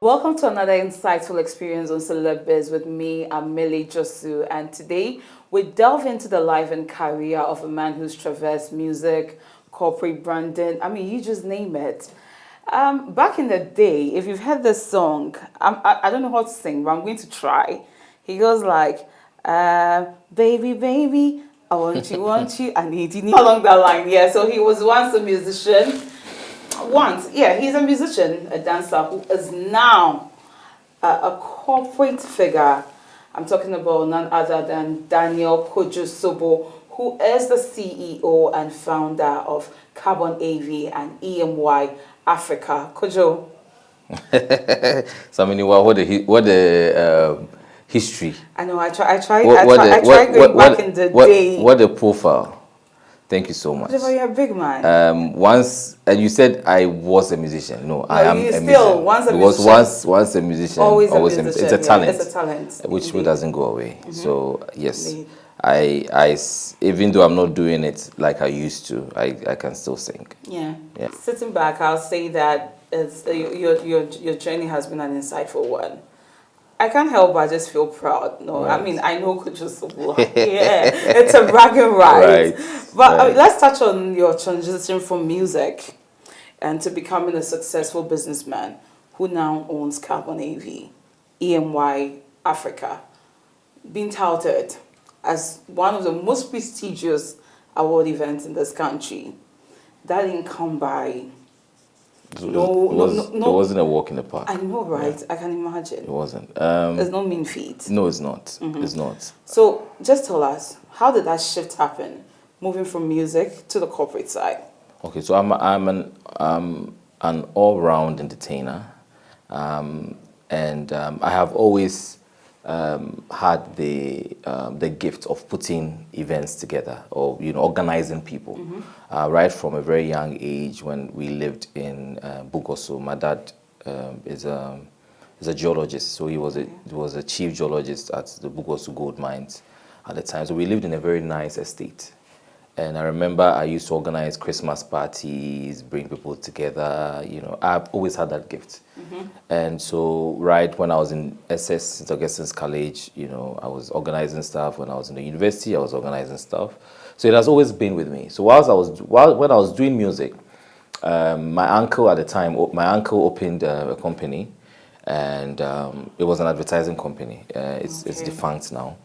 Welcome to another insightful experience on Celeb Biz with me, Amele Josu, and today we delve into the life and career of a man who's traversed music, corporate branding. I mean, you just name it. Back in the day, if you've heard this song, I don't know how to sing, but I'm going to try. He goes like, "Baby, baby, I want you, I need you." Along that line, yeah. So he was once a musician. He's a musician, a dancer who is now a corporate figure. I'm talking about none other than Daniel Kojo Soboh, who is the CEO and founder of Carbon AV and EMY Africa. Kojo. So I mean, what the history? I know. I tried going back in the day. What the profile? Thank you so much. Kojo, you're a big man. Once and you said I was a musician. No, I am you a still musician. once a Because musician. once a musician, Always a musician. musician. It's a talent. It's a talent. Which Indeed. doesn't go away. So yes, Indeed. even though I'm not doing it like I used to, I can still sing. Yeah. Yeah. Sitting back, I'll say that your journey has been an insightful one. I can't help but just feel proud. No, Right. I mean, I know Kojo Soboh. Yeah, it's a bragging right. Right. But Right. let's touch on your transition from music and to becoming a successful businessman who now owns Carbon AV, EMY Africa, being touted as one of the most prestigious award events in this country. That didn't come by. It wasn't a walk in the park. I know, right? I can imagine. It wasn't. It's no mean feat. No, it's not. It's not. So just tell us, how did that shift happen, moving from music to the corporate side? Okay, so I'm an all-round entertainer, and I have always had the gift of putting events together, or organizing people. Right from a very young age, when we lived in Bugoso, my dad is a geologist, so he was a chief geologist at the Bugoso gold mines at the time. So we lived in a very nice estate. And I remember I used to organize Christmas parties, bring people together. I've always had that gift. And so, right when I was in SS, St. Augustine's College, I was organizing stuff. When I was in the university, I was organizing stuff. So it has always been with me. So when I was doing music, my uncle at the time, opened a company, and it was an advertising company. It's defunct now.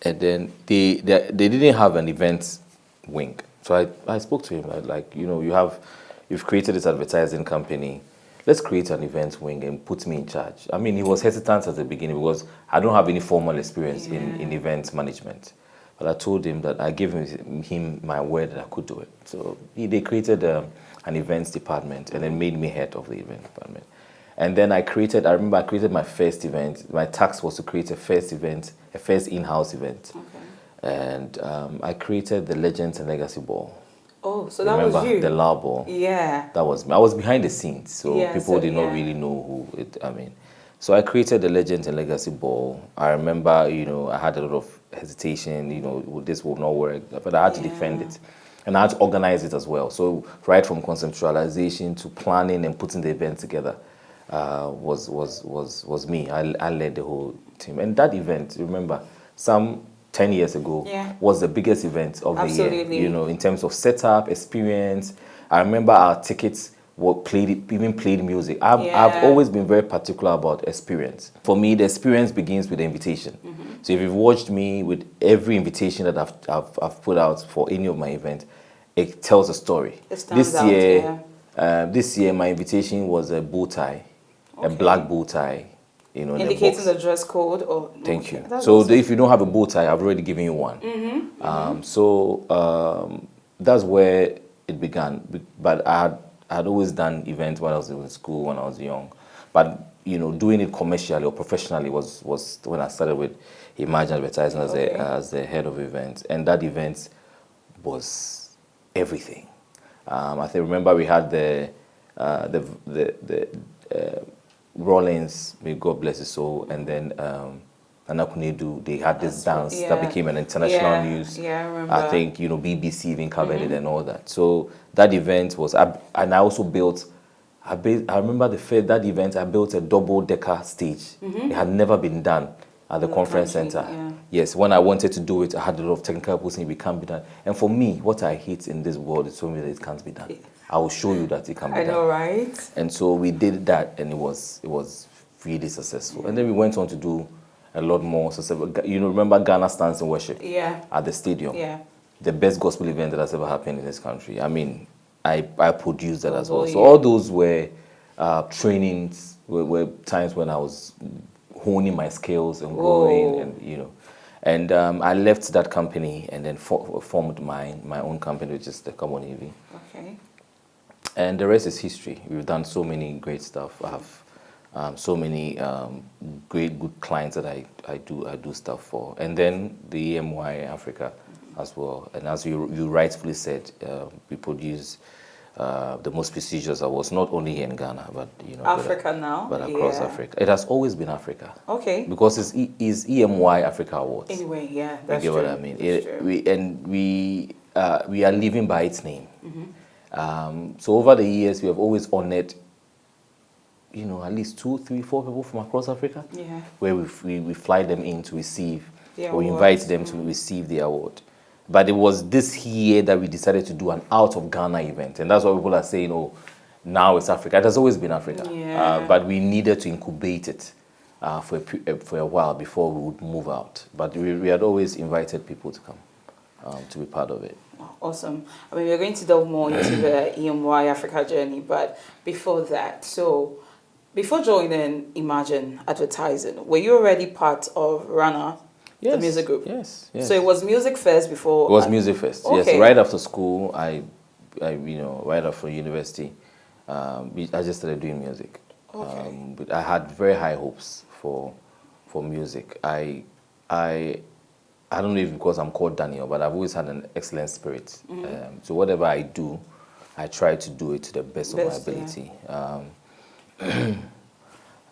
And then they didn't have an event wing. So I spoke to him, like, you've created this advertising company. Let's create an event wing and put me in charge. I mean, he was hesitant at the beginning because I don't have any formal experience in event management. But I told him that I gave him my word that I could do it. So they created an events department and then made me head of the event department. And then I remember I created my first event. My task was to create a first in-house event. Okay. And I created the Legends and Legacy Ball. Oh, so that Remember, was you? the La Ball. Yeah. That was me. I was behind the scenes, so Yeah, people did not really know So I created the Legends and Legacy Ball. I remember, I had a lot of hesitation, this will not work, but I had to defend it. And I had to organize it as well. So right from conceptualization to planning and putting the event together was me. I led the whole team. And that event, remember, some 10 years ago, was the biggest event of the year. In terms of setup, experience. I remember our tickets played music. I've always been very particular about experience. For me, the experience begins with the invitation. So if you've watched me with every invitation that I've put out for any of my events, it tells a story. This year, my invitation was a bow tie, a black bow tie. Indicating the dress code? Thank you. So if you don't have a bow tie, I've already given you one. That's where it began. But I had always done events when I was in school, when I was young. But doing it commercially or professionally was when I started with Imagine Advertising as the head of events, and that event was everything. I remember we had the Rollins, may God bless his soul, and then Anakunedu, they had this dance that became an international news. Yeah, I remember. I think, BBC even covered it and all that. So that event was, and I also built I remember that event, I built a double-decker stage. It had never been done at the conference center. Yeah. Yes, when I wanted to do it, I had a lot of technical people saying it can't be done. And for me, what I hate in this world is telling me that it can't be done. I will show you that it can be done. I know, right? And so we did that, and it was really successful. And then we went on to do a lot more successful. You know, remember Ghana Stands in Worship? Yeah. At the stadium. Yeah. The best gospel event that has ever happened in this country. I mean, I produced that as well. Yeah. So all those were trainings, were times when I was honing my skills and growing, and you know. And I left that company and then formed my own company, which is the Cabo Navy. Okay. And the rest is history. We've done so many great stuff. I have so many good clients that I do stuff for. And then the EMY Africa as well. And as you rightfully said, we produce the most prestigious awards, not only here in Ghana, but you know, Africa now, but across Africa. It has always been Africa. Okay. Because it's EMY Africa Awards. Anyway, yeah, that's you get true. what I mean? We are living by its name. So over the years, we have always honored, you know, at least 2, 3, 4 people from across Africa. Yeah. Where we fly them in to receive, The or award. invite them to receive the award. But it was this year that we decided to do an out of Ghana event, and that's why people are saying, "Oh, now it's Africa." It has always been Africa, Yeah. but we needed to incubate it for a while before we would move out. But we had always invited people to come to be part of it. Awesome. I mean, we're going to delve more into the EMY Africa journey, but before that, so before joining Imagine Advertising, were you already part of Rana, the music group? Yes. So it was music first before. It was music first. Okay. Yes, right after school, I you know, right after university, I just started doing music. Okay. But I had very high hopes for music. I don't know if because I'm called Daniel, but I've always had an excellent spirit. So whatever I do, I try to do it to the best of my ability. Yeah.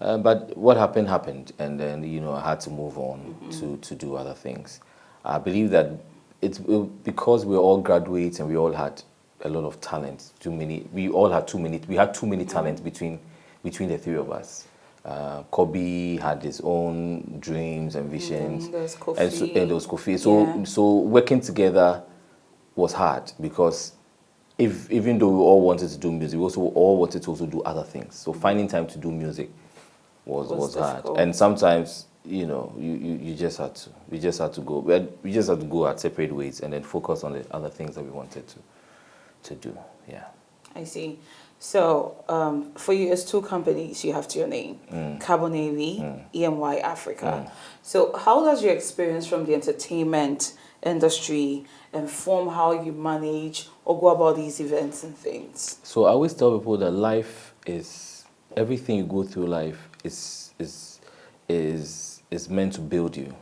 But what happened, and then you know I had to move on to do other things. I believe that because we're all graduates and we all had a lot of talent. We had too many talents between the three of us. Kobe had his own dreams and visions, There's Kofi. and there was Kofi. So working together was hard because even though we all wanted to do music, we also all wanted to also do other things. So finding time to do music was hard, and sometimes you know you just had to go. We just had to go our separate ways and then focus on the other things that we wanted to do. Yeah. I see. So for you, it's 2 companies you have to your name, Cabo Navy, EMY Africa. So how does your experience from the entertainment industry inform how you manage or go about these events and things? So I always tell people that life is, everything you go through life is meant to build you.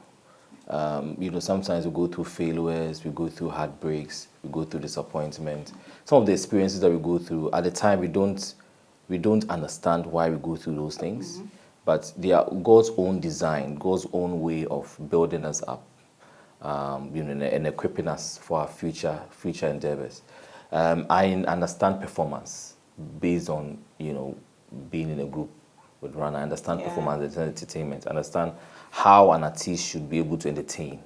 You know, sometimes we go through failures, we go through heartbreaks, we go through disappointment. Some of the experiences that we go through, at the time we don't understand why we go through those things, but they are God's own design, God's own way of building us up, you know, and equipping us for our future endeavors. I understand performance based on, you know, being in a group with Rana. I understand performance and entertainment. I understand how an artist should be able to entertain.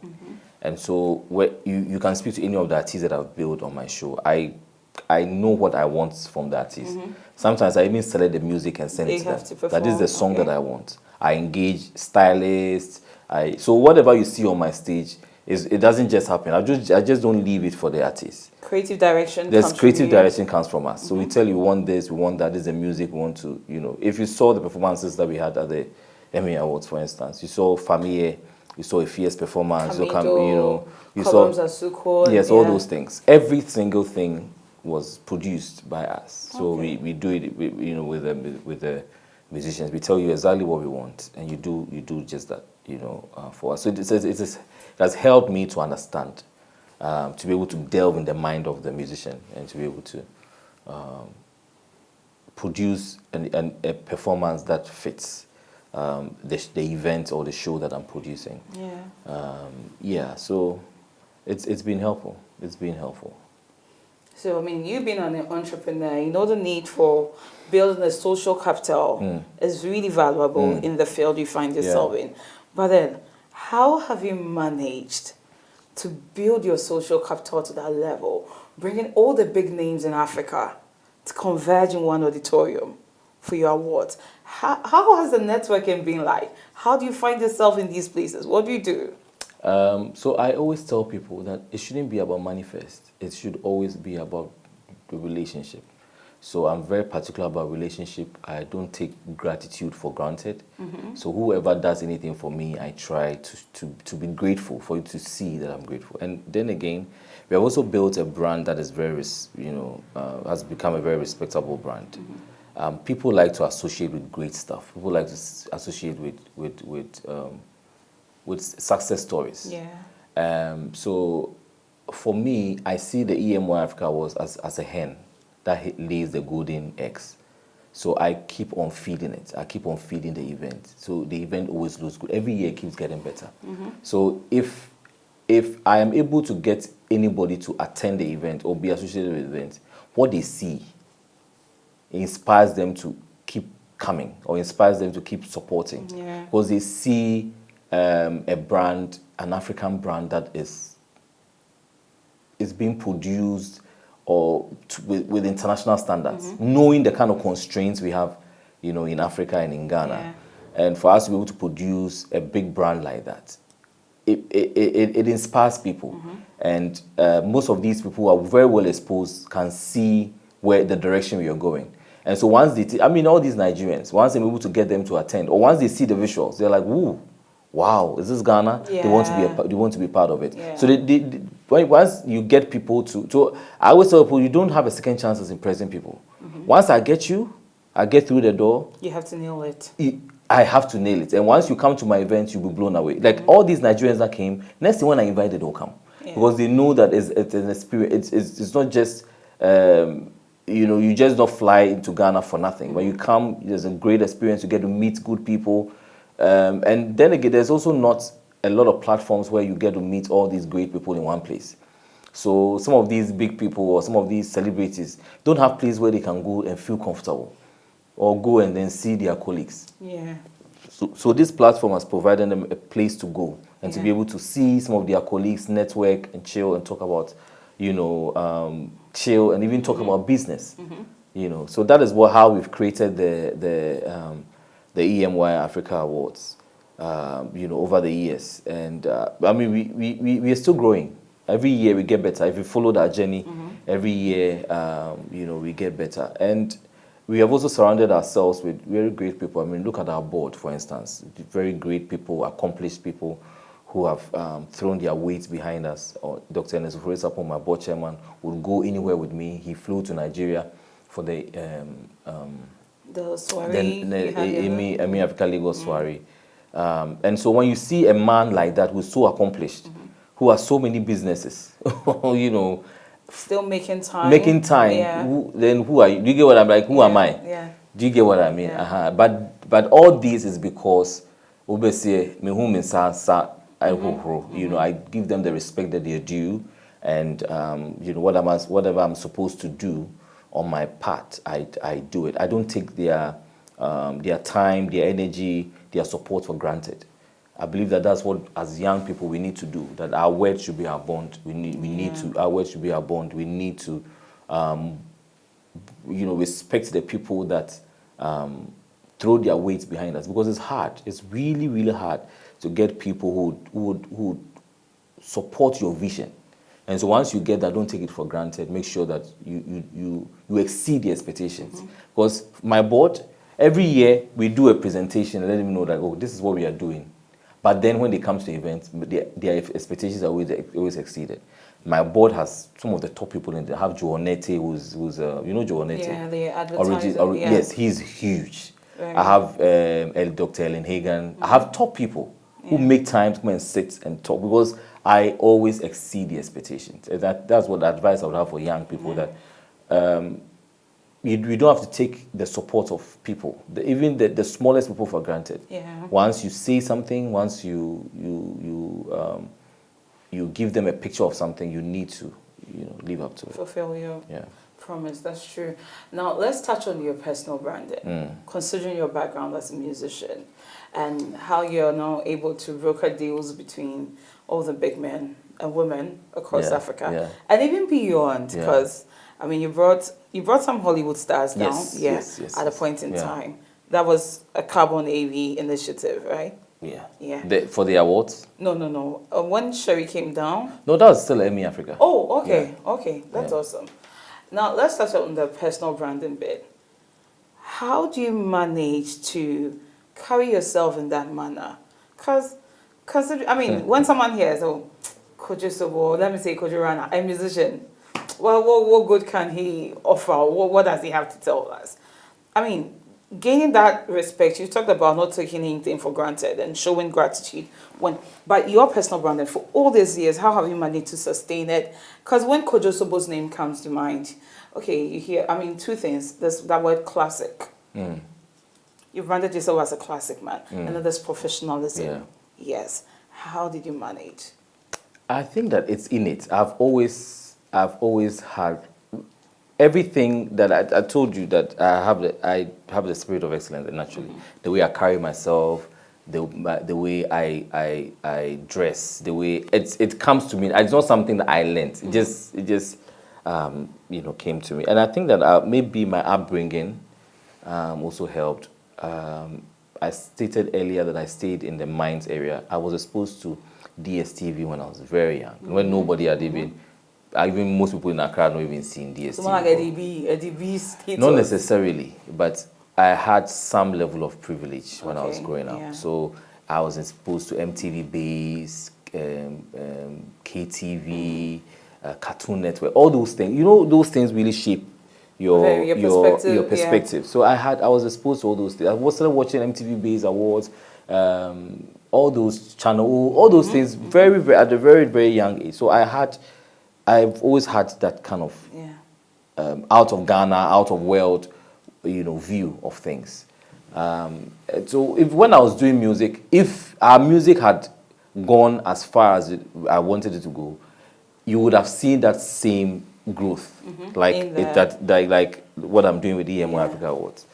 And so you can speak to any of the artists that I've built on my show. I know what I want from the artist. Sometimes I even select the music and send it to them. That is the song that I want. I engage stylists. So whatever you see on my stage, it doesn't just happen. I just don't leave it for the artist. Creative direction. Direction comes from us. So we tell you we want this, we want that. This is the music we want to. You know, if you saw the performances that we had at the EMY Awards, for instance, you saw Famille, you saw a fierce performance. You saw all those things. Every single thing was produced by us. So we do it, you know, with the musicians. We tell you exactly what we want, and you do just that, you know, for us. So it has helped me to understand, to be able to delve in the mind of the musician and to be able to produce a performance that fits the event or the show that I'm producing. Yeah. So it's been helpful. It's been helpful. So, I mean, you being an entrepreneur, you know the need for building a social capital is really valuable in the field you find yourself in. But then, how have you managed to build your social capital to that level, bringing all the big names in Africa to converge in one auditorium for your awards? How has the networking been like? How do you find yourself in these places? What do you do? So I always tell people that it shouldn't be about money first. It should always be about the relationship. So I'm very particular about relationship. I don't take gratitude for granted. So whoever does anything for me, I try to be grateful, for you to see that I'm grateful. And then again, we have also built a brand that is very, has become a very respectable brand. People like to associate with great stuff. People like to associate with success stories. Yeah. So for me, I see the EMY Africa Awards as a hen that lays the golden eggs. So I keep on feeding it. I keep on feeding the event. So the event always looks good. Every year it keeps getting better. So if I am able to get anybody to attend the event or be associated with the event, what they see inspires them to keep coming or inspires them to keep supporting. Yeah. Because they see a brand, an African brand that is being produced or with international standards, knowing the kind of constraints we have, in Africa and in Ghana. Yeah. And for us to be able to produce a big brand like that, it inspires people. And most of these people who are very well exposed can see where the direction we are going. And so once all these Nigerians, once I'm able to get them to attend, or once they see the visuals, they're like, "Ooh, wow, is this Ghana?" Yeah. They want to be part of it. Yeah. So once you get people to I always tell people, you don't have a second chance as impressing people. Once I get through the door, You have to nail it. I have to nail it. And once you come to my event, you'll be blown away. Like all these Nigerians that came, next thing when I invite, they don't come. Yeah. Because they know that it's an experience. It's not just, you just don't fly into Ghana for nothing. When you come, there's a great experience. You get to meet good people. And then again, there's also not a lot of platforms where you get to meet all these great people in one place. So some of these big people or some of these celebrities don't have place where they can go and feel comfortable or go and then see their colleagues. Yeah. So this platform has provided them a place to go and to Yeah. be able to see some of their colleagues, network and chill and talk about, chill and even talk about business. So that is how we've created the EMY Africa Awards, over the years. And we are still growing. Every year we get better. If you follow that journey, every year, we get better. And we have also surrounded ourselves with very great people. I mean, look at our board, for instance. Very great people, accomplished people who have thrown their weight behind us. Dr. Nesufuri Sapon, my board chairman, would go anywhere with me. He flew to Nigeria for the soiree. EMY Africa Lagos soiree. And so when you see a man like that who's so accomplished, who has so many businesses, Still making time. Yeah. Then who are you? Do you get what I'm like? Who am I? Yeah. Do you get what I mean? Yeah. But all this is because I give them the respect that they're due, and whatever I'm supposed to do on my part, I do it. I don't take their time, their energy, their support for granted. I believe that's what, as young people, we need to do. That our word should be our bond. Our word should be our bond. We need to, respect the people that throw their weight behind us, because it's hard. It's really, really hard to get people who would support your vision. And so once you get that, don't take it for granted. Make sure that you exceed the expectations. Because my board, every year we do a presentation and let them know that, oh, this is what we are doing. But then when they come to the event, their expectations are always exceeded. My board has some of the top people in there. I have Joe Onete, who's Joe Onete? Yeah, the advertiser. Yes, he's huge. Very I have Dr. Ellen Hagan. I have top people who make time to come and sit and talk, because I always exceed the expectations. And that's what the advice I would have for young people, that you don't have to take the support of people, even the smallest people, for granted. Yeah. Once you say something, once you give them a picture of something, you need to live up to it. Fulfill your Yeah. promise. That's true. Now let's touch on your personal branding. Considering your background as a musician and how you're now able to broker deals between all the big men and women across Africa and even beyond. Because I mean, you brought some Hollywood stars down, yes, at a point in time. That was a Carbon AV initiative, right? Yeah. For the awards? No. When Sherry came down. No, that was still EMY Africa. Oh, okay, okay, that's awesome. Now let's touch on the personal branding bit. How do you manage to carry yourself in that manner? Because I mean, when someone hears, oh, Kojo Soboh, let me say Kojo Rana, a musician, well, what good can he offer? What does he have to tell us? I mean, gaining that respect, you talked about not taking anything for granted and showing gratitude. But your personal branding, for all these years, how have you managed to sustain it? Because when Kojo Soboh's name comes to mind, okay, you hear, I mean, two things. There's that word classic. You branded yourself as a classic man. And then there's professionalism. Yeah. Yes. How did you manage? I think that it's innate. I've always had everything that I told you, that I have the spirit of excellence naturally. The way I carry myself, the way I dress, the way it comes to me. It's not something that I learned. It just came to me. And I think that maybe my upbringing also helped. I stated earlier that I stayed in the mines area. I was exposed to DSTV when I was very young, when nobody had even most people in Accra not even seen DSTV. Someone like a DB status. Not necessarily, but I had some level of privilege when I was growing up. Yeah. So I was exposed to MTV Base, KTV, Cartoon Network, all those things. You know, those things really shape your perspective. So I was exposed to all those things. I was started watching MTV Base Awards, all those channels, all those things very, very at a very, very young age. So I've always had that kind of out of Ghana, out of world, view of things. So when I was doing music, if our music had gone as far as I wanted it to go, you would have seen that same growth, like what I'm doing with the EMY Africa Awards.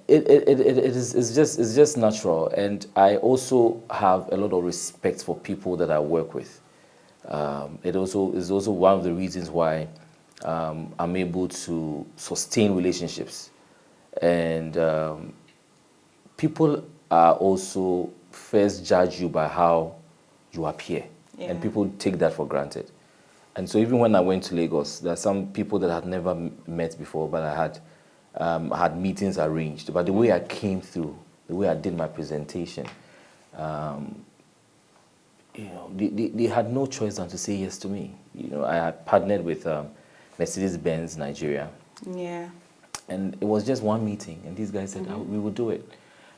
It's just natural, and I also have a lot of respect for people that I work with. It also is also one of the reasons why I'm able to sustain relationships, and people are also first judge you by how you appear, and people take that for granted. And so even when I went to Lagos, there are some people that I had never met before, but I had meetings arranged. But the way I came through, the way I did my presentation, they had no choice than to say yes to me. I had partnered with Mercedes-Benz Nigeria. Yeah. And it was just one meeting, and these guys said, we will do it.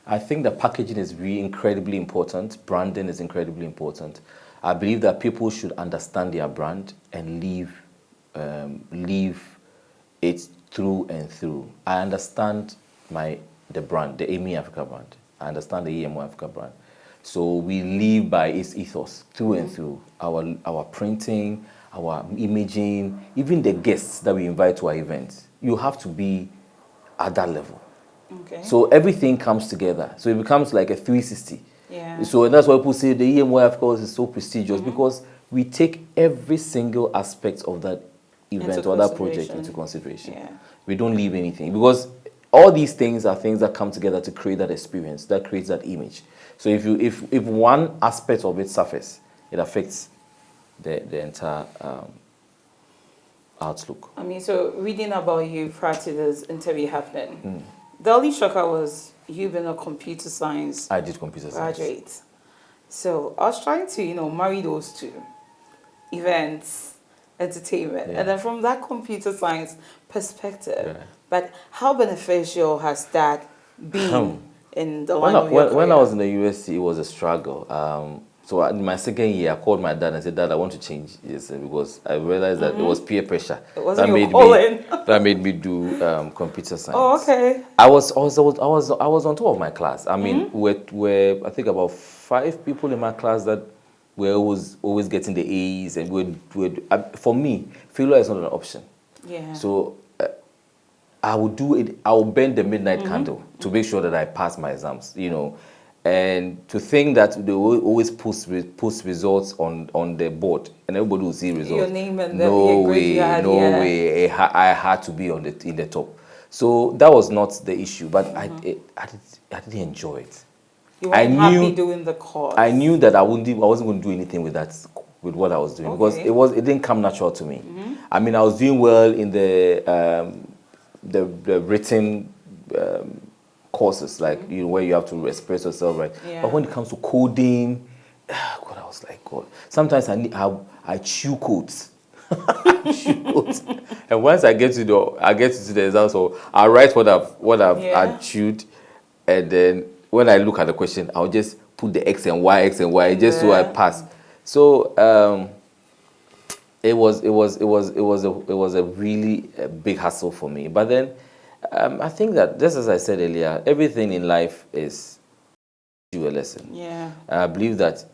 I think that packaging is really incredibly important. Branding is incredibly important. I believe that people should understand their brand and live it through and through. I understand the brand, the EMY Africa brand. I understand the EMY Africa brand. So we live by its ethos through and through. Our printing, our imaging, even the guests that we invite to our events. You have to be at that level. Okay. So everything comes together. So it becomes like a 360. Yeah. So that's why people say the EMY, of course, is so prestigious, because we take every single aspect of that event or that project into consideration. Yeah. We don't leave anything, because all these things are things that come together to create that experience, that creates that image. So if one aspect of it suffers, it affects the entire outlook. I mean, so reading about you prior to this interview happening, the only shocker was you being a computer science I did computer science. graduate. So I was trying to, marry those two, events, entertainment, and then from that computer science perspective. Yeah. But how beneficial has that been in the line of your career? When I was in the USC, it was a struggle. So in my second year, I called my dad and said, "Dad, I want to change this," because I realized that it was peer pressure It wasn't your calling. that made me do computer science. Oh, okay. I was on top of my class. I mean, we're I think about 5 people in my class that we're always getting the A's, and for me, failure is not an option. Yeah. So I will do it. I will bend the midnight candle to make sure that I pass my exams. And to think that they will always post results on the board and everybody will see results. Your name and no the grade way, you had, no yeah. way. I had to be in the top. So that was not the issue, but I didn't enjoy it. You weren't happy doing the course. I knew that I wasn't going to do anything with what I was doing, because it didn't come natural to me. I mean, I was doing well in the written courses, like where you have to express yourself, right? Yeah. But when it comes to coding, God, I was like, God. Sometimes I chew codes. I chew codes. And once I get to the exam, so I write what I've chewed, and then when I look at the question, I'll just put the X and Y just so I pass. So it was a really big hassle for me. But then I think that, just as I said earlier, everything in life is you a lesson. Yeah. I believe that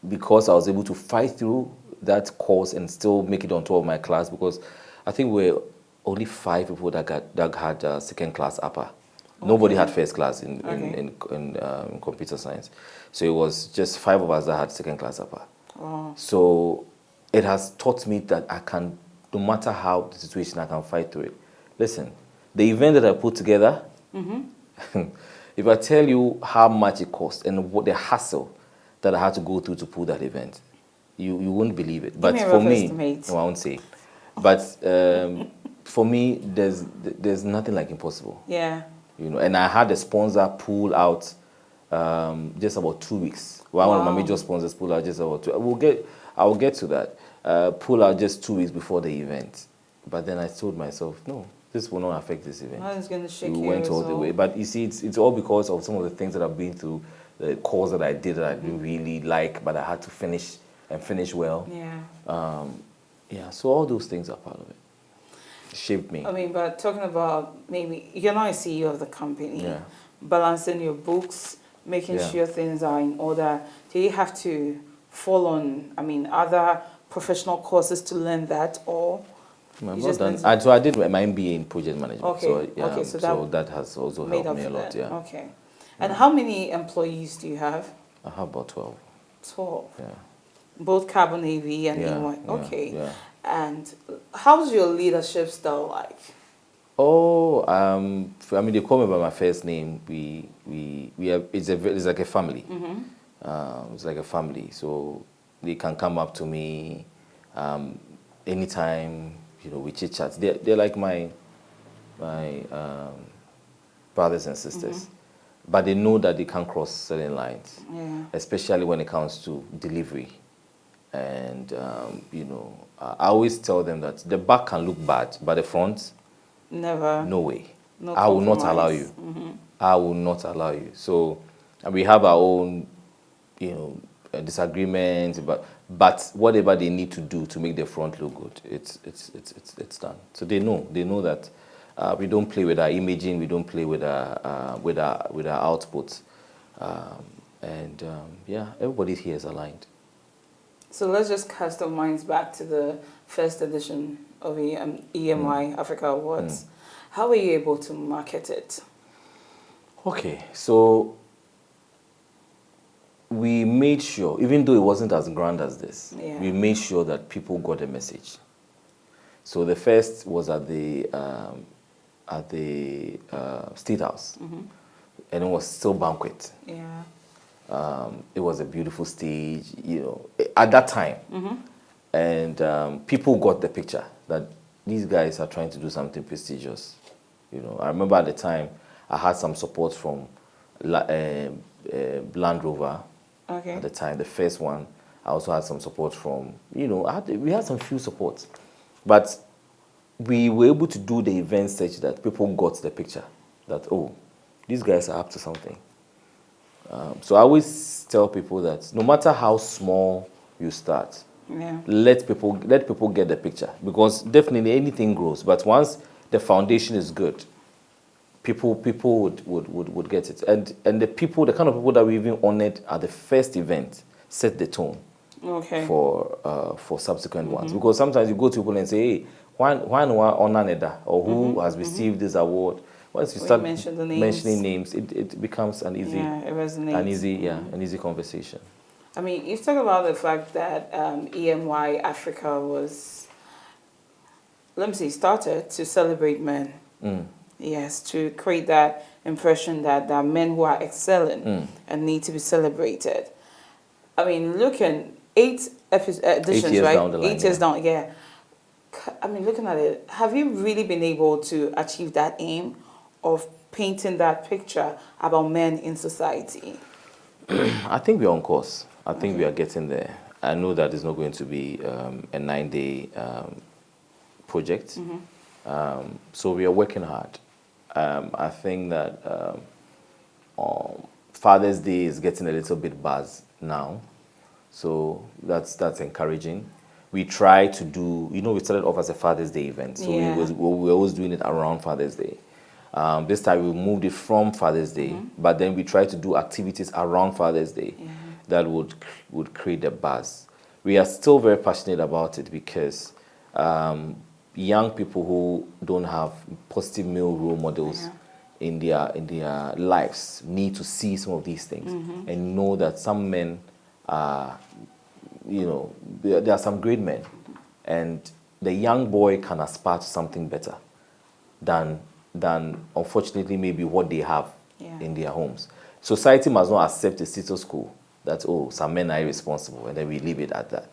because I was able to fight through that course and still make it on top of my class, because I think we're only 5 people that had second class upper. Nobody had first class in computer science. So it was just 5 of us that had second class upper. Oh. So it has taught me that I can, no matter how the situation, I can fight through it. Listen, the event that I put together, if I tell you how much it cost and what the hassle that I had to go through to pull that event, you wouldn't believe it. But for me, no, I won't say. But for me, there's nothing like impossible. Yeah. And I had a sponsor pull out just about 2 weeks. One of my major sponsors pulled out just about 2. I will get to that. Pull out just 2 weeks before the event. But then I told myself, no, this will not affect this event. It's going to shake We went all the way. But you see, it's all because of some of the things that I've been through, the course that I did that I didn't really like, but I had to finish well. Yeah. So all those things are part of it. It shaped me. I mean, but talking about, maybe you're not a CEO of the company. Yeah. Balancing your books, making sure things are in order. Do you have to fall on, other professional courses to learn that, or? So I did my MBA in project management. Okay. So that has also helped me a lot. Yeah. Okay. And how many employees do you have? I have about 12. 12. Yeah. Both Carbon AV and Yeah, EMY. yeah, Okay. yeah. And how's your leadership style like? Oh, they call me by my first name. It's like a family. It's like a family. So they can come up to me anytime. We chit chat. They're like my brothers and sisters, but they know that they can't cross certain lines, especially when it comes to delivery. And I always tell them that the back can look bad, but the front, never. No way. No I will not compromise. allow you. I will not allow you. So we have our own, disagreements, but whatever they need to do to make the front look good, it's done. So they know that we don't play with our imaging, we don't play with our outputs, everybody here is aligned. So let's just cast our minds back to the first edition of EMY Africa Awards. How were you able to market it? Okay, so we made sure, even though it wasn't as grand as this, we made sure that people got the message. So the first was at the State House, and it was still banquet. Yeah. It was a beautiful stage, at that time. And people got the picture that these guys are trying to do something prestigious. I remember at the time, I had some support from Land Rover. Okay. At the time, the first one. I also had some support from, we had some few supports. But we were able to do the event such that people got the picture that, oh, these guys are up to something. So I always tell people that no matter how small you start, let people get the picture, because definitely anything grows. But once the foundation is good, people would get it. And the kind of people that we even honored at the first event, set the tone Okay. for subsequent ones. Because sometimes you go to people and say, hey, why no honor Neda, or who has received this award? Once you When start you mention the names. mentioning names, it becomes an easy, Yeah, it resonates. an easy conversation. I mean, you talk about the fact that EMY Africa was, let me see, started to celebrate men. Yes, to create that impression that there are men who are excelling and need to be celebrated. I mean, looking, editions, 8 years right? down the line, 8 years down, yeah. I mean, looking at it, have you really been able to achieve that aim of painting that picture about men in society? I think we're on course. I think we are getting there. I know that it's not going to be a 9-day project. So we are working hard. I think that Father's Day is getting a little bit buzz now. So that's encouraging. We try to do, we started off as a Father's Day event. So Yeah. we were always doing it around Father's Day. This time we moved it from Father's Day, but then we try to do activities around Father's Day that would create a buzz. We are still very passionate about it because young people who don't have positive male role models in their lives need to see some of these things and know that some men are, there are some great men, and the young boy can aspire to something better than unfortunately maybe what they have in their homes. Society must not accept a status quo that, oh, some men are irresponsible, and then we leave it at that.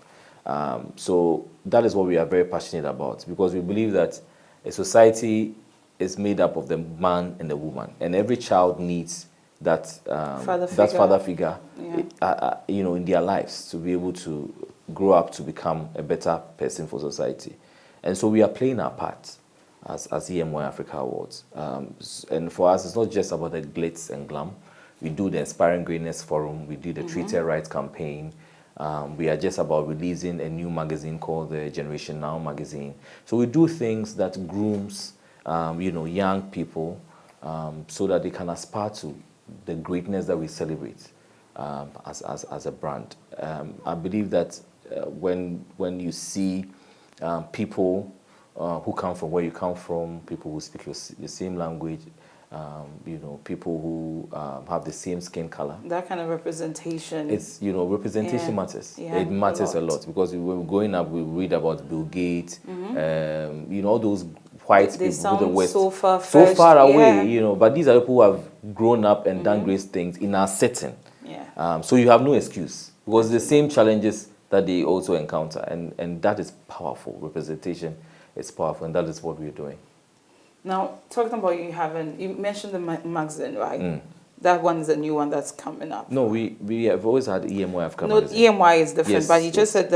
So that is what we are very passionate about, because we believe that a society is made up of the man and the woman, and every child needs that father figure, in their lives to be able to grow up to become a better person for society. And so we are playing our part as EMY Africa Awards. And for us, it's not just about the glitz and glam. We do the Inspiring Greatness Forum. We do the Treated Rights campaign. We are just about releasing a new magazine called the Generation Now magazine. So we do things that grooms, young people, so that they can aspire to the greatness that we celebrate as a brand. I believe that when you see people who come from where you come from, people who speak the same language, people who have the same skin color. That kind of representation. It's, representation matters. Yeah, it matters a lot, because when we're growing up, we read about Bill Gates, all those white They people who the West, so far away, but these are people who have grown up and done great things in our setting. Yeah. So you have no excuse, because the same challenges that they also encounter, and that is powerful. Representation is powerful, and that is what we're doing. Now, talking about you mentioned the magazine, right? That one is a new one that's coming up. No, we have always had EMY Africa No, magazine. EMY is different, Yes, but you just said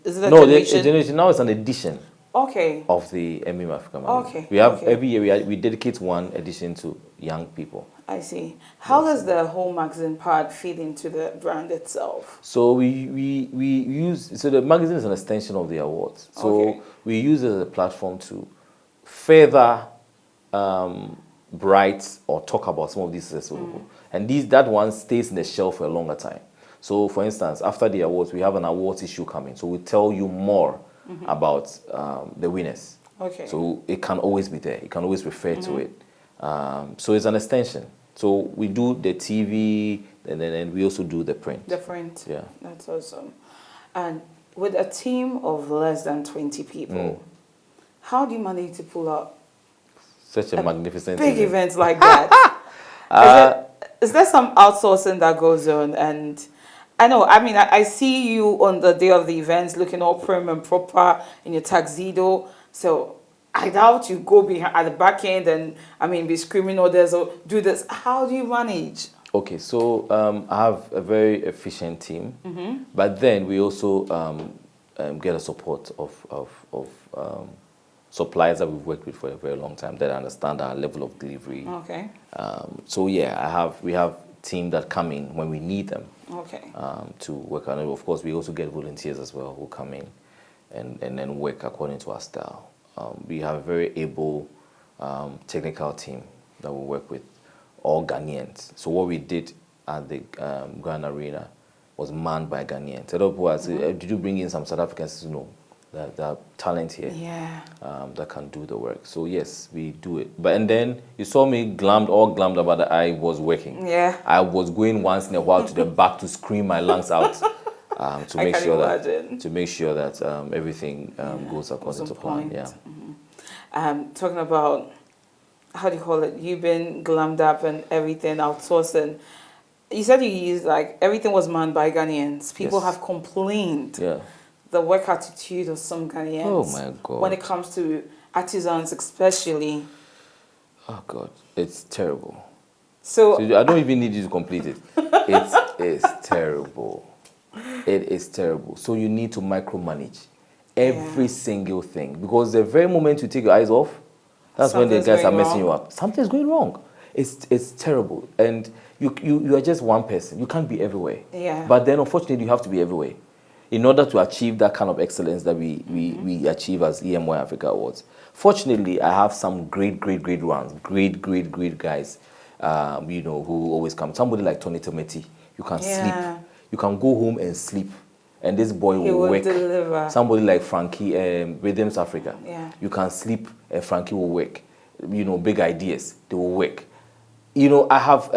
is it a No, generation? the generation now is an edition Okay. of the EMY Africa magazine. Okay. We have okay. every year we dedicate one edition to young people. I see. How does the whole magazine part feed into the brand itself? So we use, so the magazine is an extension of the awards. So we use it as a platform to further write or talk about some of these successful people. And that one stays in the shelf for a longer time. So for instance, after the awards, we have an awards issue coming. So we tell you more about the winners. Okay. So it can always be there. You can always refer to it. So it's an extension. So we do the TV, and then we also do the print. The print. Yeah. That's awesome. And with a team of less than 20 people, how do you manage to pull up such a magnificent big event. events like that? Is there some outsourcing that goes on? And I see you on the day of the events looking all prim and proper in your tuxedo. So I doubt you go behind at the back end and be screaming orders or do this. How do you manage? Okay, so I have a very efficient team, but then we also get a support of suppliers that we've worked with for a very long time that understand our level of delivery. Okay. So yeah, we have team that come in when we need them. Okay. To work on it. Of course, we also get volunteers as well who come in and then work according to our style. We have a very able technical team that we work with, all Ghanaians. So what we did at the Grand Arena was manned by Ghanaians. A lot of people ask, did you bring in some South Africans? No, the talent here that can do the work. So yes, we do it. But and then you saw me all glammed about that I was working. Yeah. I was going once in a while to the back to scream my lungs out to make sure that everything goes according to plan. Yeah. Talking about, how do you call it? You've been glammed up and everything, outsourcing. You said you used, like, everything was manned by Ghanaians. People have complained. Yeah. The work attitude of some Ghanaians. Oh my God. When it comes to artisans, especially. Oh God, it's terrible. So I don't even need you to complete it. It is terrible. It is terrible. So you need to micromanage every single thing, because the very moment you take your eyes off, that's when the guys are messing you up. Something's going wrong. It's terrible, and you are just one person. You can't be everywhere. Yeah. But then, unfortunately, you have to be everywhere in order to achieve that kind of excellence that we achieve as EMY Africa Awards. Fortunately, I have some great ones, great guys, who always come. Somebody like Tony Tometi, you can sleep. You can go home and sleep, and this boy will work. Deliver. Somebody like Frankie, Rhythms Africa, Yeah. you can sleep and Frankie will work. Big ideas, they will work. I have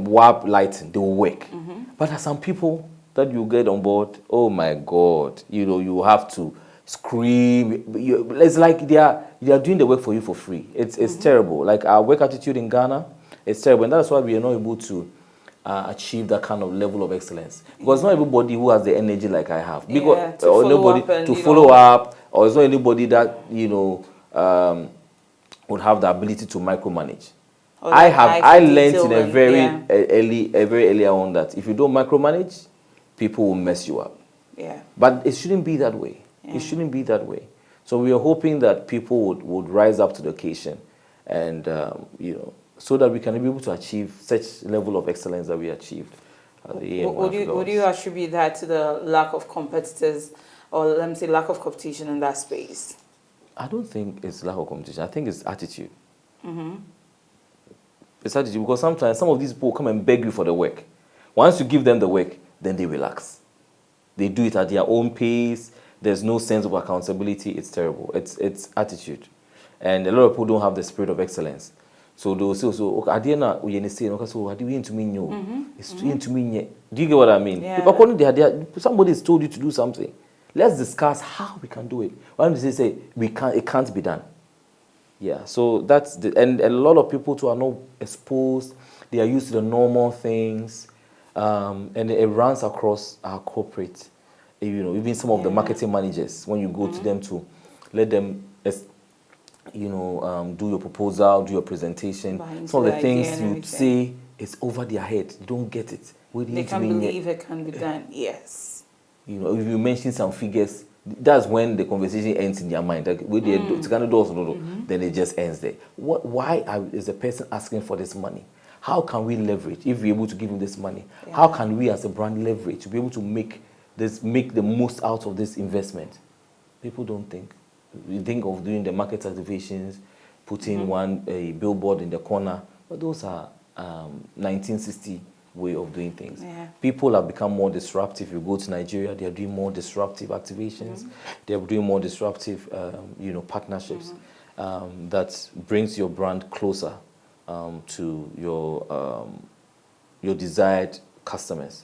WAP lighting, they will work. But there are some people that you get on board, oh my God, you have to scream. It's like they are doing the work for you for free. It's terrible. Like our work attitude in Ghana, it's terrible, and that's why we are not able to achieve that kind of level of excellence, because not everybody who has the energy like I have, because or nobody to follow up, or it's not anybody that would have the ability to micromanage. I learned in a very early on that if you don't micromanage, people will mess you up. Yeah. But it shouldn't be that way. Yeah. It shouldn't be that way. So we are hoping that people would rise up to the occasion, and so that we can be able to achieve such level of excellence that we achieved at the EMY. Would you attribute that to the lack of competitors, or let me say lack of competition in that space? I don't think it's lack of competition. I think it's attitude. It's attitude, because sometimes some of these people come and beg you for the work. Once you give them the work, then they relax. They do it at their own pace. There's no sense of accountability. It's terrible. It's attitude. And a lot of people don't have the spirit of excellence. So they'll say, okay, I didn't know, so I didn't to me. It's into me. Do you get what I mean? Yeah. If according to somebody has told you to do something, let's discuss how we can do it. Why don't they say it can't be done? Yeah, so that's and a lot of people too are not exposed. They are used to the normal things, and it runs across our corporate. Even some of the marketing managers, when you go to them to let them, do your proposal, do your presentation, some of the things you say, it's over their head. They don't get it. They can't believe it can be done. Yes. If you mention some figures, that's when the conversation ends in their mind. Like, then it just ends there. Why is the person asking for this money? How can we leverage if we're able to give him this money? Yeah. How can we as a brand leverage to be able to make the most out of this investment? People don't think. We think of doing the market activations, putting a billboard in the corner, but those are 1960 way of doing things. Yeah. People have become more disruptive. You go to Nigeria, they are doing more disruptive activations. They are doing more disruptive, partnerships that brings your brand closer to your desired customers.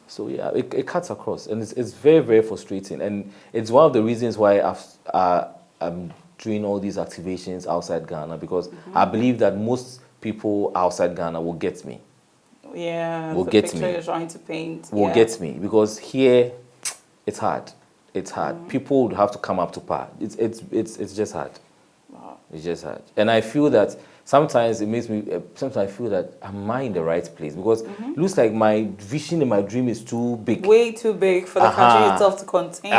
So yeah, it cuts across, and it's very, very frustrating. And it's one of the reasons why I'm doing all these activations outside Ghana, because I believe that most people outside Ghana will get me. Yeah, will the get picture me. you're trying to paint. Will get me, because here it's hard. It's hard. People would have to come up to par. It's just hard. Wow. It's just hard. And I feel that sometimes it makes me. Sometimes I feel that am I in the right place, because it looks like my vision and my dream is too big. Way too big for the country itself to contain.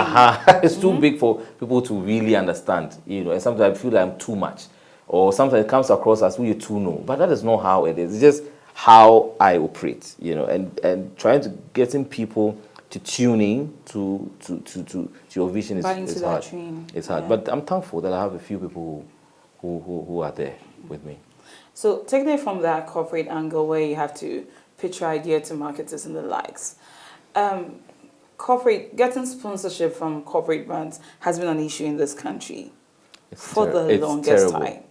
It's too big for people to really understand. And sometimes I feel like I'm too much, or sometimes it comes across as we too know. But that is not how it is. It's just how I operate, and trying to getting people to tune in to your vision is hard. It's hard, but I'm thankful that I have a few people who are there with me. So taking it from that corporate angle where you have to pitch your idea to marketers and the likes. Getting sponsorship from corporate brands has been an issue in this country for the longest time.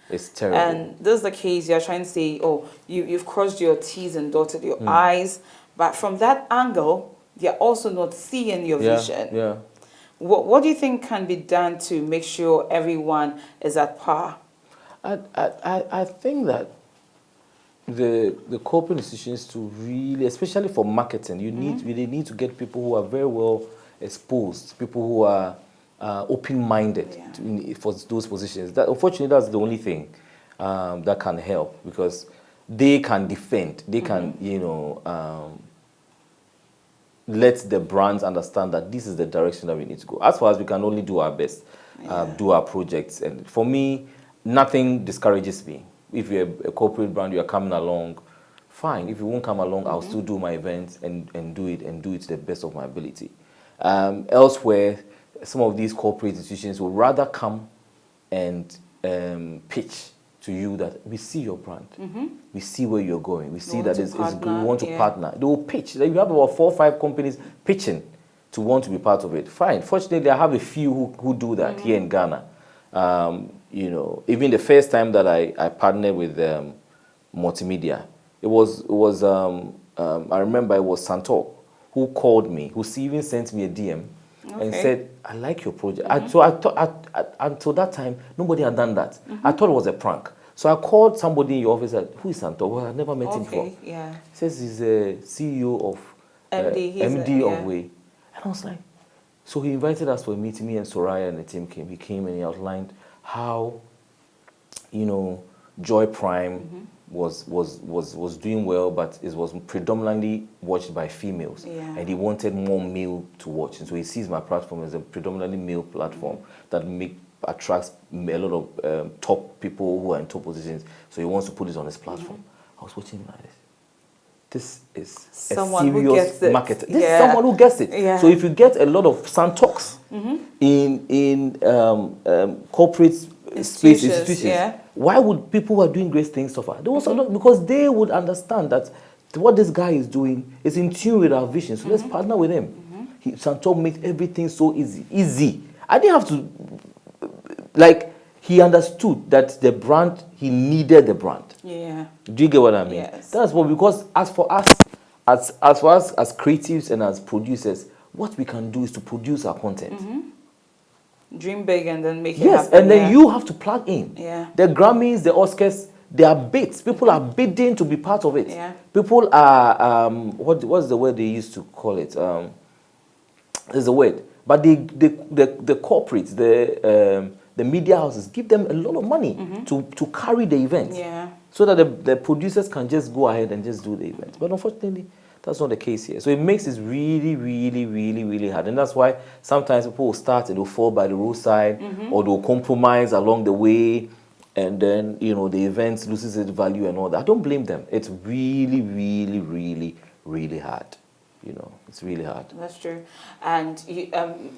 It's terrible. And this is the case, you're trying to say, oh, you've crossed your T's and dotted your I's, but from that angle, they're also not seeing your vision. Yeah. What do you think can be done to make sure everyone is at par? I think that the corporate institutions to really, especially for marketing, they need to get people who are very well exposed, people who are open-minded for those positions. That, unfortunately, that's the only thing that can help, because they can defend, they can, let the brands understand that this is the direction that we need to go. As far as we can only do our best, do our projects. And for me, nothing discourages me. If you're a corporate brand, you're coming along, fine. If you won't come along, I'll still do my events and do it to the best of my ability. Elsewhere, some of these corporate institutions will rather come and pitch to you that we see your brand, we see where you're going, we see that it's good, we want to partner. They will pitch. You have about 4 or 5 companies pitching to want to be part of it. Fine. Fortunately, I have a few who do that here in Ghana. Even the first time that I partnered with multimedia, it was I remember it was Santor who called me, who even sent me a DM and said, I like your project. So I thought, until that time, nobody had done that. I thought it was a prank. So I called somebody in your office and said, who is Santor? Well, I never met him before. Yeah. He says he's a CEO of MD of Way. And I was like, so he invited us for a meeting. Me and Soraya and the team came. He came and he outlined how, Joy Prime was doing well, but it was predominantly watched by females. Yeah. And he wanted more male to watch. And so he sees my platform as a predominantly male platform that attracts a lot of top people who are in top positions. So he wants to put this on his platform. I was watching him like this. This is someone a serious marketer. This is someone who gets it. Yeah. So if you get a lot of Santox in corporate institutions, why would people who are doing great things suffer? They also not, because they would understand that what this guy is doing is in tune with our vision. So let's partner with him. Santox made everything so easy. I didn't have to, he understood that the brand, he needed the brand. Yeah. Do you get what I mean? Yes. That's what, because as for us as creatives and as producers, what we can do is to produce our content. Dream big and then make it happen. Yes, and then you have to plug in. Yeah. The Grammys, the Oscars, they are bids. People are bidding to be part of it. Yeah. People are, what's the word they used to call it? There's a word. But the corporates, the media houses give them a lot of money to carry the event. Yeah. So that the producers can just go ahead and just do the event. But unfortunately, that's not the case here. So it makes it really, really, really, really hard. And that's why sometimes people will start and they'll fall by the roadside or they'll compromise along the way. And then, the event loses its value and all that. I don't blame them. It's really, really, really, really hard. It's really hard. That's true. And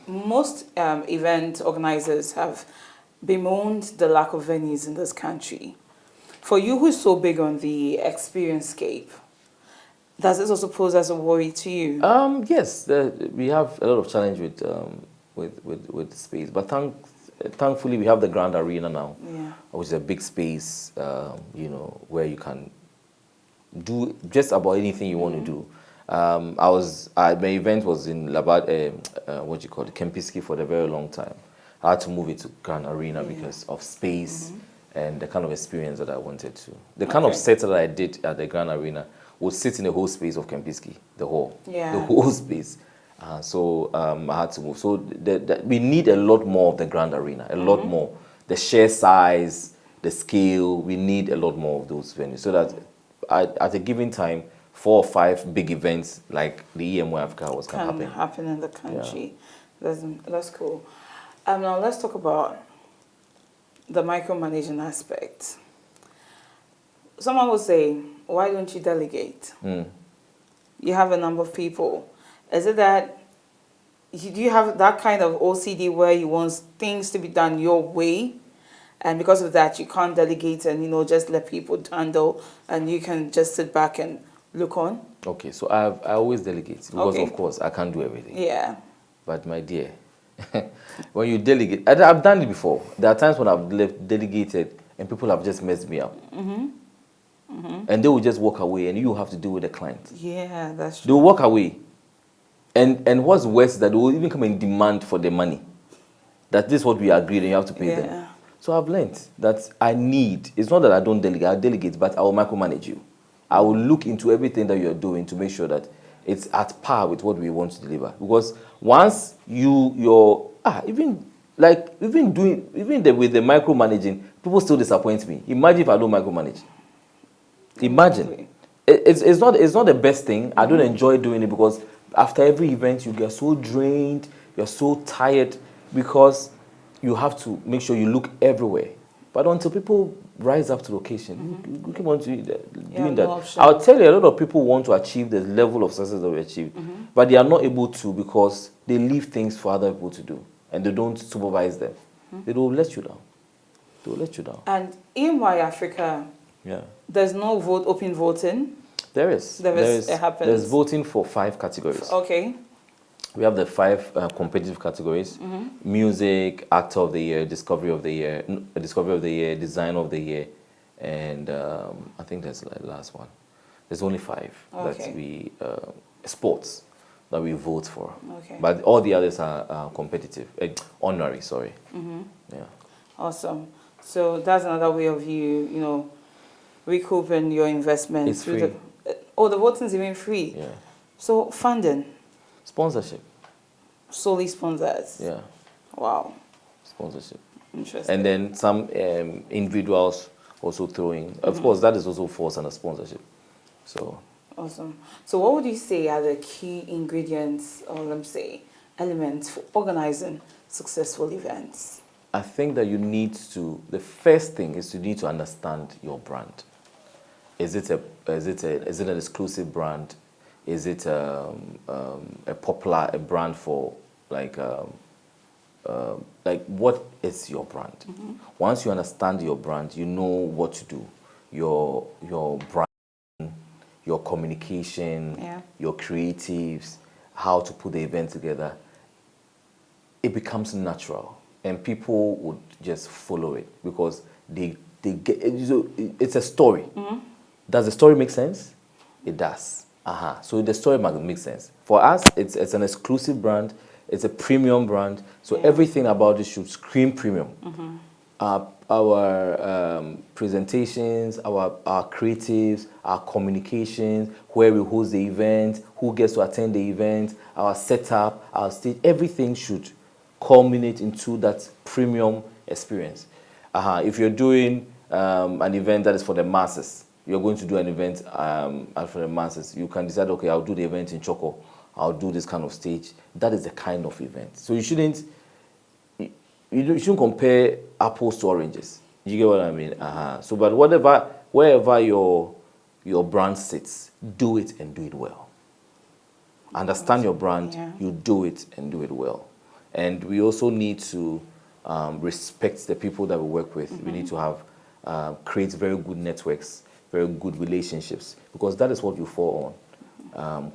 most event organizers have bemoaned the lack of venues in this country. For you, who's so big on the experience scape, does this also pose as a worry to you? Yes, we have a lot of challenge with space, but thankfully we have the Grand Arena now, which is a big space, where you can do just about anything you want to do. My event was in Kempinski for a very long time. I had to move it to Grand Arena because of space and the kind of experience that I wanted to. The kind of set that I did at the Grand Arena would sit in the whole space of Kempinski, the whole space. So I had to move. So we need a lot more of the Grand Arena, a lot more. The share size, the scale, we need a lot more of those venues so that at a given time, 4 or 5 big events like the EMY Africa can happen in the country. Yeah. That's cool. Now let's talk about the micromanaging aspect. Someone will say, why don't you delegate? You have a number of people. Is it that, do you have that kind of OCD where you want things to be done your way? And because of that, you can't delegate and, just let people handle and you can just sit back and look on? Okay, so I always delegate because, Okay. of course, I can't do everything. Yeah. But my dear, when you delegate, I've done it before. There are times when I've delegated and people have just messed me up. And they will just walk away and you have to deal with the client. Yeah, that's They will true. walk away. And what's worse is that they will even come and demand for the money. That this is what we agreed and you have to pay them. Yeah. So I've learned that it's not that I don't delegate, I delegate, but I will micromanage you. I will look into everything that you're doing to make sure that it's at par with what we want to deliver. Because once with the micromanaging, people still disappoint me. Imagine if I don't micromanage. Imagine. Exactly. It's not the best thing. I don't enjoy doing it because after every event you get so drained, you're so tired because you have to make sure you look everywhere. But until people rise up to the occasion, you keep on doing No that. option. I'll tell you, a lot of people want to achieve the level of success that we achieved, but they are not able to because they leave things for other people to do and they don't supervise them. They will let you down. They will let you down. And EMY Africa, Yeah. there's no open voting. There is. It happens. There's voting for 5 categories. Okay. We have the 5 competitive categories: music, actor of the year, discovery of the year, design of the year, and I think there's the last one. There's only 5 that Okay. we sports that we vote for. Okay. But all the others are competitive, honorary. Sorry. Yeah. Awesome. So that's another way of you recouping your investment. It's through free. The voting is even free. Yeah. So funding, Sponsorship. solely sponsors. Yeah. Wow. Sponsorship. Interesting. And then some individuals also throwing. Of course, that is also falls under sponsorship. So. Awesome. So what would you say are the key ingredients, or let me say, elements for organizing successful events? I think that the first thing is you need to understand your brand. Is it an exclusive brand? Is it a brand for what is your brand? Once you understand your brand, you know what to do. Your brand, your communication, your creatives, how to put the event together. It becomes natural. And people would just follow it because they get it's a story. Does the story make sense? It does. So the story must make sense. For us, it's an exclusive brand. It's a premium brand. So everything about it should scream premium. Our presentations, our creatives, our communications, where we host the event, who gets to attend the event, our setup, our stage, everything should culminate into that premium experience. If you're doing an event that is for the masses, you're going to do an event for the masses, you can decide, okay, I'll do the event in Choco, I'll do this kind of stage. That is the kind of event. So you shouldn't compare apples to oranges. You get what I mean? So, but wherever your brand sits, do it and do it well. Understand your brand, you do it and do it well. And we also need to respect the people that we work with. We need to have create very good networks, very good relationships, because that is what you fall on.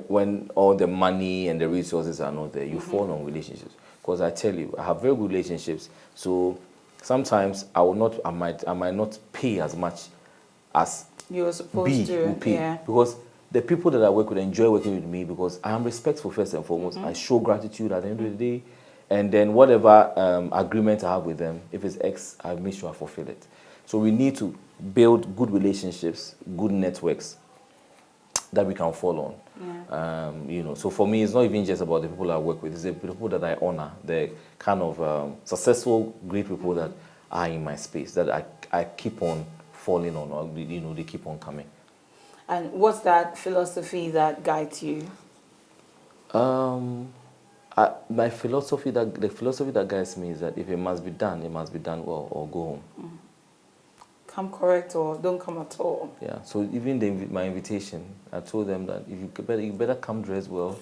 When all the money and the resources are not there, you fall on relationships. Because I tell you, I have very good relationships. So sometimes I might not pay as much as you were supposed B to. will pay. Because the people that I work with enjoy working with me because I am respectful first and foremost. I show gratitude at the end of the day. And then whatever agreement I have with them, if it's X, I make sure I fulfill it. So we need to build good relationships, good networks that we can fall on. So for me, it's not even just about the people I work with. It's the people that I honor, the kind of successful, great people that are in my space that I keep on falling on, or they keep on coming. And what's that philosophy that guides you? The philosophy that guides me is that if it must be done well, or go home. Come correct or don't come at all. Yeah. So even my invitation, I told them that if you better come dressed well,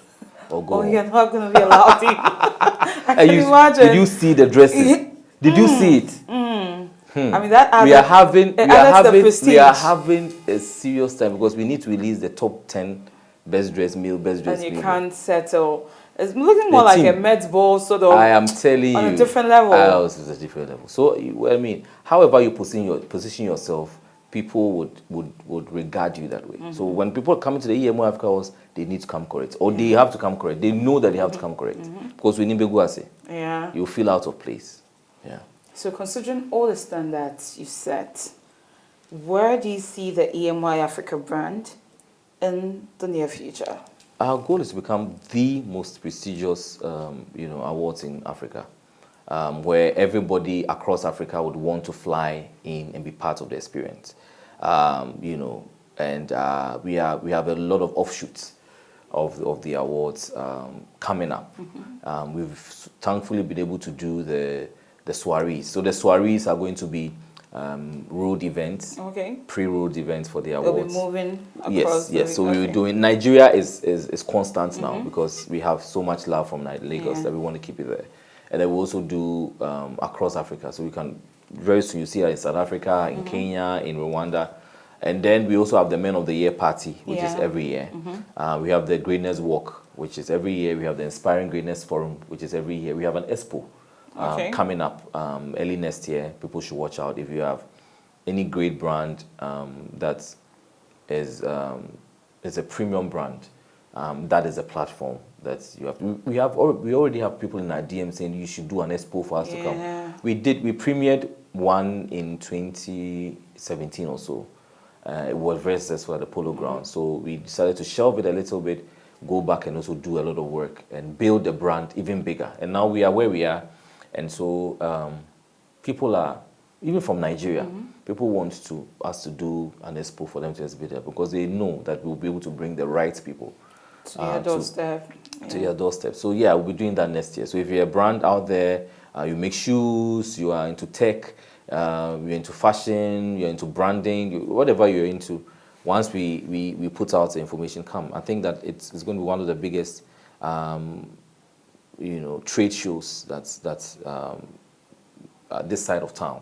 or go home. You're not going to be allowed to. I can imagine. Did you see the dresses? Did you see it? I mean, that we are having we are having a serious time because we need to release the top 10 best dressed male, best dressed and you female. can't settle. It's looking more like a Met Ball sort of. I am telling on you, a different level. it's a different level. So I mean, however you position yourself, people would regard you that way. So when people come into the EMY Africa House, they need to come correct, or they have to come correct. They know that they have to come correct because we need Beguase. Yeah. You feel out of place. Yeah. So considering all the standards you set, where do you see the EMY Africa brand in the near future? Our goal is to become the most prestigious, awards in Africa, where everybody across Africa would want to fly in and be part of the experience. And we have a lot of offshoots of the awards coming up. We've thankfully been able to do the soirees. So the soirees are going to be road events, pre-road events for the awards. They'll be moving across. Yes. So we're doing. Nigeria is constant now because we have so much love from Lagos that we want to keep it there, and then we also do across Africa. So we can very soon you see that in South Africa, in Kenya, in Rwanda, and then we also have the Men of the Year party, which is every year. We have the Greatness Walk, which is every year. We have the Inspiring Greatness Forum, which is every year. We have an expo. Coming up early next year. People should watch out. If you have any great brand that is a premium brand, that is a platform that you have. We already have people in our DM saying you should do an expo for us to come. We premiered one in 2017 or so. It was very successful at the Polo Ground, so we decided to shelve it a little bit, go back and also do a lot of work and build the brand even bigger. And now we are where we are. And so people are, even from Nigeria, people want us to do an expo for them to exhibit there because they know that we'll be able to bring the right people to your doorstep. To your doorstep. So yeah, we'll be doing that next year. So if you're a brand out there, you make shoes, you are into tech, you're into fashion, you're into branding, whatever you're into, once we put out the information, come. I think that it's going to be one of the biggest trade shows that's this side of town,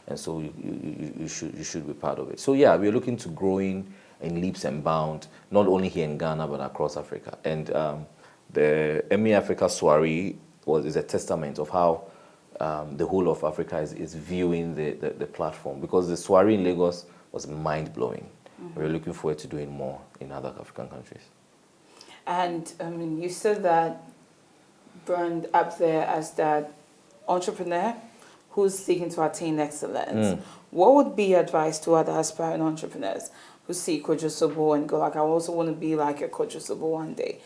and so you should be part of it. So yeah, we're looking to growing in leaps and bounds, not only here in Ghana but across Africa. And the EMY Africa Soiree is a testament of how the whole of Africa is viewing the platform, because the soiree in Lagos was mind blowing. We're looking forward to doing more in other African countries. And I mean, you said that brand up there as that entrepreneur who's seeking to attain excellence. What would be your advice to other aspiring entrepreneurs who see Kojo Soboh and go like, I also want to be like a Kojo Soboh one day?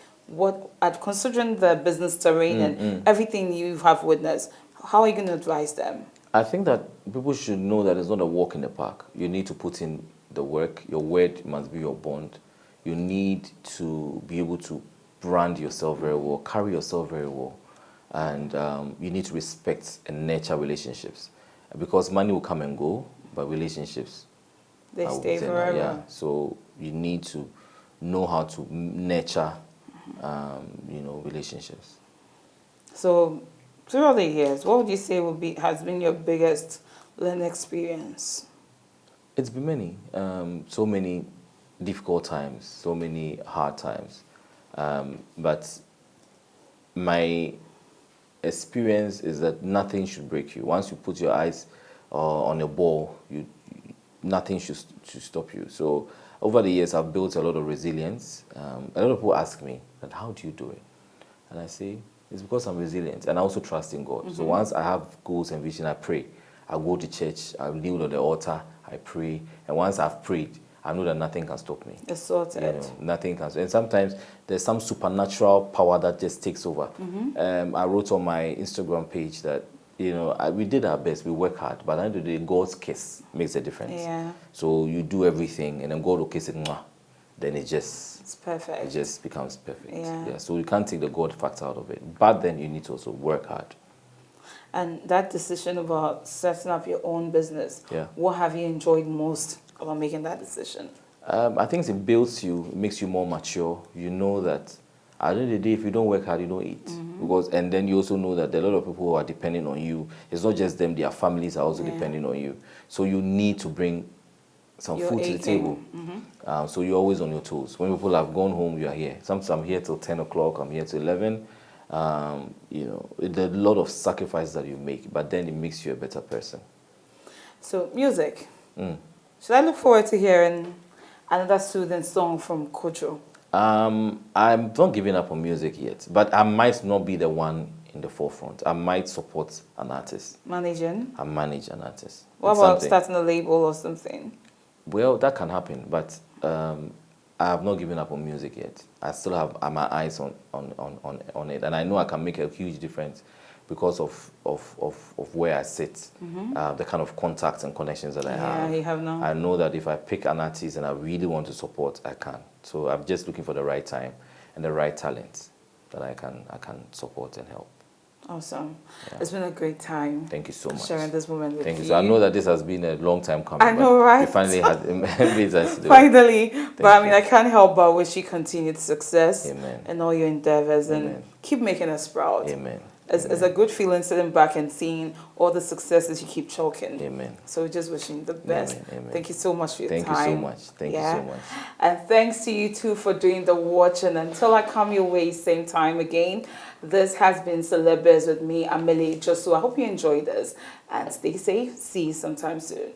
Considering the business terrain and everything you have witnessed, how are you going to advise them? I think that people should know that it's not a walk in the park. You need to put in the work. Your word must be your bond. You need to be able to brand yourself very well, carry yourself very well, and you need to respect and nurture relationships, because money will come and go, but relationships, they stay forever. Yeah, so you need to know how to nurture, relationships. So, throughout the years, what would you say has been your biggest learning experience? It's been many, so many difficult times, so many hard times. But my experience is that nothing should break you. Once you put your eyes on a ball, nothing should stop you. So over the years, I've built a lot of resilience. A lot of people ask me, that, how do you do it? And I say, it's because I'm resilient, and I also trust in God. So once I have goals and vision, I pray. I go to church, I kneel on the altar, I pray, and once I've prayed, I know that nothing can stop me. It's sorted. Nothing can. And sometimes there's some supernatural power that just takes over. I wrote on my Instagram page that we did our best, we work hard, but at the end of the day, God's kiss makes a difference. Yeah. So you do everything, and then God will kiss it, then it's perfect. It just becomes perfect. Yeah. So you can't take the God factor out of it, but then you need to also work hard. And that decision about setting up your own business, what have you enjoyed most about making that decision? I think it builds you, it makes you more mature. You know that At the end of the day, if you don't work hard, you don't eat. Because, and then you also know that there are a lot of people who are depending on you. It's not just them, their families are also depending on you. So you need to bring some food to the table. So you're always on your toes. When people have gone home, you are here. Sometimes I'm here till 10 o'clock, I'm here till 11. You know, there's a lot of sacrifices that you make, but then it makes you a better person. So, music. Should I look forward to hearing another soothing song from Kojo? I'm not giving up on music yet, but I might not be the one in the forefront. I might support an artist. Managing? I manage an artist. What It's about something. starting a label or something? Well, that can happen, but I have not given up on music yet. I still have my eyes on it, and I know I can make a huge difference because of where I sit, the kind of contacts and connections that I have. Yeah, you have now. I know that if I pick an artist and I really want to support, I can. So I'm just looking for the right time and the right talent that I can support and help. Awesome. Yeah. It's been a great time. Thank you so much. Sharing this moment with Thank you. So I know that this has been a long time coming. I know, but right? We finally had it. Finally. But I mean, you. I can't help but wish you continued success Amen. in all your endeavors and Amen. keep making us proud. Amen. It's a good feeling sitting back and seeing all the successes you keep chalking. Amen. So we're just wishing you the best. Amen. Thank you so much for your Thank time. you so much. Thank you so much. And thanks to you too for doing the watching. Until I come your way same time again, this has been Celeb Biz with me, Amelie Josu. I hope you enjoyed this and stay safe. See you sometime soon.